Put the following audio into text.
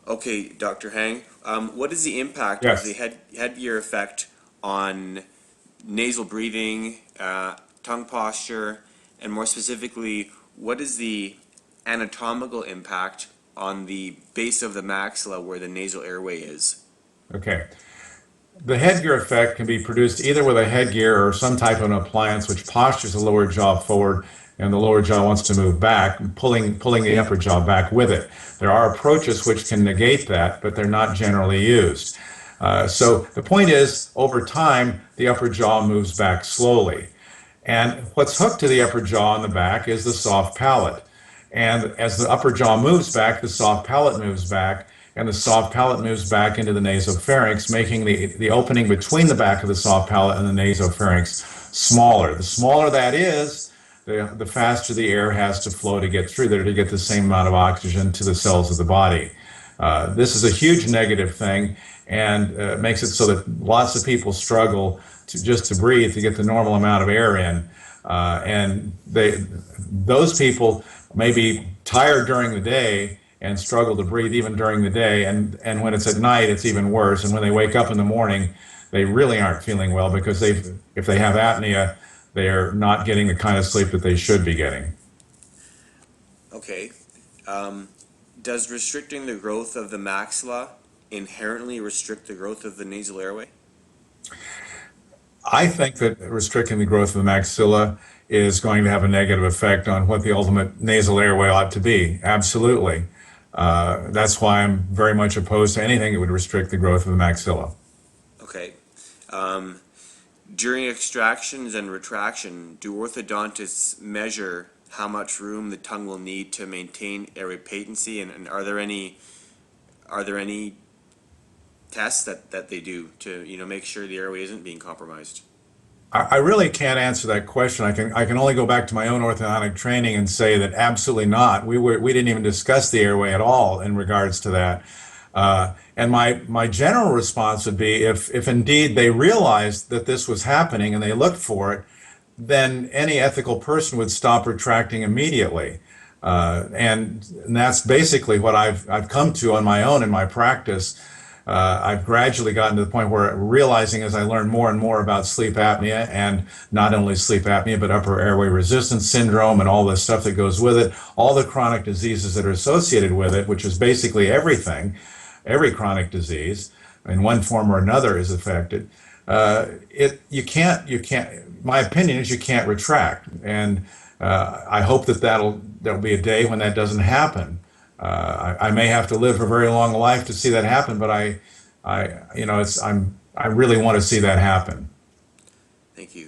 Okay, Dr. Hang, what is the impact of the Yes. headgear effect on nasal breathing, tongue posture, and more specifically, what is the anatomical impact on the base of the maxilla where the nasal airway is? Okay. The headgear effect can be produced either with a headgear or some type of an appliance which postures the lower jaw forward and the lower jaw wants to move back, pulling the upper jaw back with it. There are approaches which can negate that, but they're not generally used. So the point is, over time, the upper jaw moves back slowly. And what's hooked to the upper jaw on the back is the soft palate. And as the upper jaw moves back, the soft palate moves back, and the soft palate moves back into the nasopharynx, making the opening between the back of the soft palate and the nasopharynx smaller. The smaller that is, the faster the air has to flow to get through there to get the same amount of oxygen to the cells of the body. This is a huge negative thing and makes it so that lots of people struggle to breathe to get the normal amount of air in. And those people may be tired during the day and struggle to breathe even during the day. And when it's at night, it's even worse. And when they wake up in the morning, they really aren't feeling well because if they have apnea, they're not getting the kind of sleep that they should be getting. Okay. Um, does restricting the growth of the maxilla inherently restrict the growth of the nasal airway? I think that restricting the growth of the maxilla is going to have a negative effect on what the ultimate nasal airway ought to be. Absolutely. That's why I'm very much opposed to anything that would restrict the growth of the maxilla. Okay. Um, During extractions and retraction, do orthodontists measure how much room the tongue will need to maintain airway patency, and are there any tests that they do to make sure the airway isn't being compromised? I really can't answer that question. I can only go back to my own orthodontic training and say that absolutely not. We didn't even discuss the airway at all in regards to that. And my general response would be if indeed they realized that this was happening and they looked for it, then any ethical person would stop retracting immediately. And that's basically what I've come to on my own in my practice. I've gradually gotten to the point where realizing as I learn more and more about sleep apnea and not only sleep apnea, but upper airway resistance syndrome and all the stuff that goes with it, all the chronic diseases that are associated with it, which is basically everything, every chronic disease in one form or another is affected. You can't, my opinion is you can't retract. And I hope that there'll be a day when that doesn't happen. I may have to live a very long life to see that happen, but I really want to see that happen. Thank you.